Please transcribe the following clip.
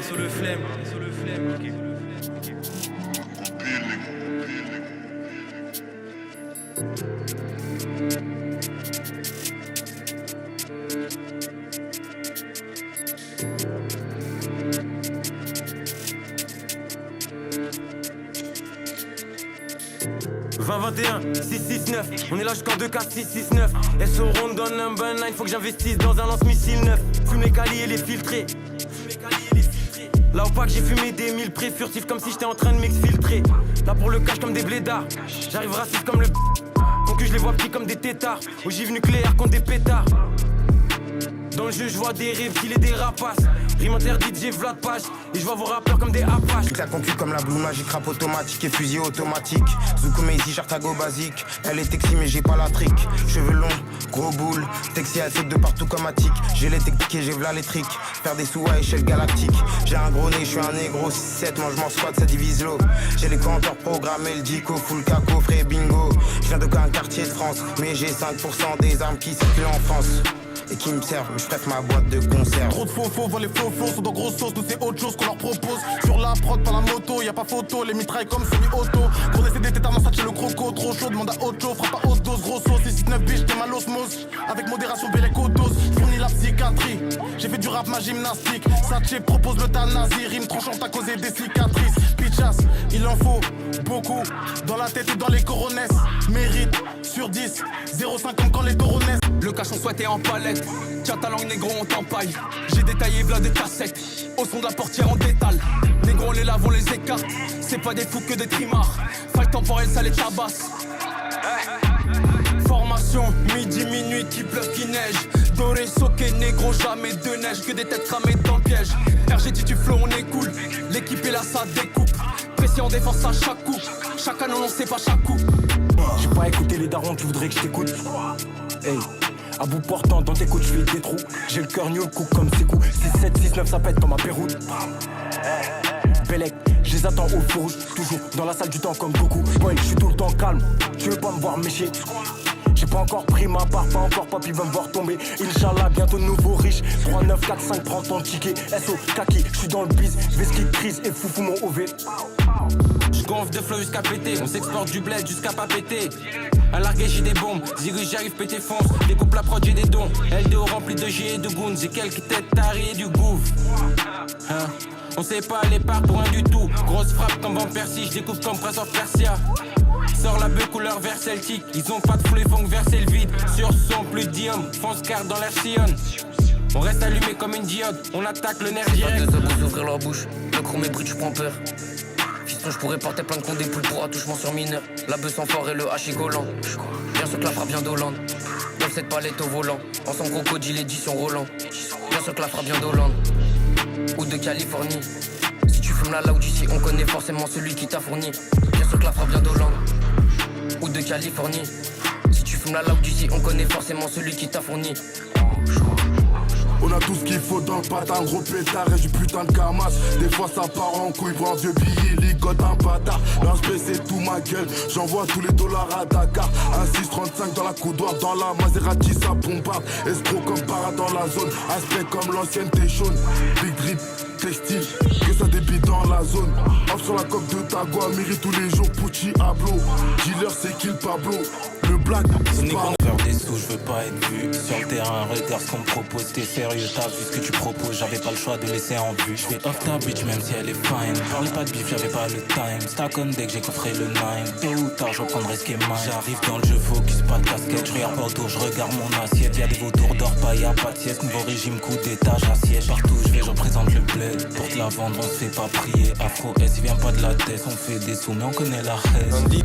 sur le flemme. 20-21, 6-6-9, on est là jusqu'en 2-4, 6-6-9. SO Rondon number 9, faut que j'investisse dans un lance-missile neuf. Fume les calis et les filtrés. Là au pack j'ai fumé des 1000 pré furtifs comme si j'étais en train de m'exfiltrer. Là pour le cash comme des blédards, j'arrive raciste comme le donc je les vois petits comme des tétards. Ogive nucléaire contre des pétards. Dans le jeu je vois des reptiles et des rapaces. Rime interdite, j'ai Vlad Page. Et je vois vos rappeurs comme des apaches. Je claque en cul comme la Blue Magic, rap automatique et fusil automatique. Zuko Maisy, Chartago basique. Elle est texy mais j'ai pas la trick. Cheveux longs, gros boule. Texy elle saute de partout comme Attic. J'ai les techniques et j'ai v'là les tricks. Faire des sous à échelle galactique. J'ai un gros nez, je suis un négro. 6-7, mange mon squat, ça divise l'eau. J'ai les compteurs programmés, le dico, full caco, frais bingo. Je viens d'aucun quartier de France. Mais j'ai 5% des armes qui circulent en France. Et qui me servent, mais je prête ma boîte de concert. Trop de faux, voient les faux sont dans grosse sauce, nous c'est autre chose qu'on leur propose. Sur la prod, pas la moto, y'a pas photo, les mitrailles comme semi-auto. Gros essai des tétards, ça chez le croco, trop chaud, demande à autre chose, frappe à haute dose, gros sauce, 6-9 biches, t'es mal osmose. Avec modération, bélec aux doses, fournis la psychiatrie. J'ai fait du rap, ma gymnastique. Satché propose l'euthanasie, rime tranchante à causer des cicatrices. Pitchass, il en faut beaucoup, dans la tête et dans les coronesses. Mérite sur 10, 0,5 comme quand les taureaux naissent. Le cache on souhaitait en palette. Tiens ta langue négro on t'empaille. J'ai détaillé v'là des cassettes. Au son de la portière en détale. Négro on les lave on les écarte. C'est pas des fous que des trimards. Faille temporelle ça les tabasse. Formation, midi, minuit, qui pleuve, qui neige. Doré, soqué, négro, jamais de neige. Que des têtes cramées dans le piège. RG dit tu flow on est cool. L'équipe est là ça découpe. Pression en défense à chaque coup. Chaque canon on sait pas chaque coup. J'ai pas écouté les darons, tu voudrais que je t'écoute. Hey, à bout portant dans tes côtes, je fais des trous. J'ai le cœur nul, coupe comme ses coups. 6-7, 6-9, ça pète comme ma Péroute. Bellec, je les attends au feu rouge. Toujours dans la salle du temps comme Goku. Boy, je suis tout le temps calme, tu veux pas me voir méchier. J'ai pas encore pris ma part, pas encore papy va me voir tomber. Inch'Allah, bientôt nouveau riche. 3, 9, 4, 5, prends ton ticket. SO, kaki, je suis dans le biz. Veski, crise et foufou mon OV. J'gonfle de flow jusqu'à péter. On s'exporte du bled jusqu'à pas péter. À larguer j'ai des bombes, Zirus j'arrive péter fonce. Découpe la prod j'ai des dons. LDO rempli de G et de goons. J'ai quelques têtes tarées et du gouffre. Hein? On sait pas les parts pour un du tout. Grosse frappe comme Van Persie, je découpe comme Prince of Persia. Sors la bœuf couleur vert celtique. Ils ont pas de flou, ils font que verser le vide. Sur son plus d'ium, fonce carte dans l'air sillonne. On reste allumé comme une diode, on attaque le nerf direct. Deux abos ouvrir leur bouche, le chrome est brut, je prends peur. Fiston, je pourrais porter plein de comptes des poules pour attouchement sur mineur. La bœuf sans fort et le hachis collant. Bien sûr que la frappe vient d'Hollande. Dans cette palette au volant. Ensemble crocodile édition Roland. Bien sûr que la frappe vient d'Hollande. Ou de Californie. Si tu fumes la loud ici, on connaît forcément celui qui t'a fourni. Bien sûr que la frappe vient d'Hollande. Ou de Californie. Si tu fumes la loud ici, on connaît forcément celui qui t'a fourni. On a tout ce qu'il faut dans le patin, gros pétard et du putain de camas. Des fois ça part en couille, prends un vieux billet, ligote un bâtard. Lance c'est tout ma gueule, j'envoie tous les dollars à Dakar. Un 6,35 dans la coudoir, dans la Maserati ça bombarde. Escroc comme para dans la zone, aspect comme l'ancienne Téchon. Big drip, textile, que ça débite dans la zone. Off sur la coque de Tagua, mérite tous les jours, Pucci, Hablo. Dealer c'est kill Pablo, le black, c'est pas... Faire des sous, je veux pas être vu. Sur le terrain, regarde ce qu'on me propose. T'es sérieux, t'as vu ce que tu proposes. J'avais pas le choix de laisser en vue. Je vais off ta bitch même si elle est fine. Parlais pas de bif, j'avais pas le time. Stack on deck, j'ai coffré le 9. Tôt ou tard, je reprendrai ce qui est mine. J'arrive dans le jeu, focus, pas de casquette. Je regarde pas autour, je regarde mon assiette. Y'a des vautours d'or, pas y'a pas de sieste. Nouveau régime, coup d'état, j'assiège. Partout je vais, je représente le bled. Pour te la vendre, on se fait pas prier. Afro S, il vient pas de la tête. On fait des sous, mais on connaît la haine.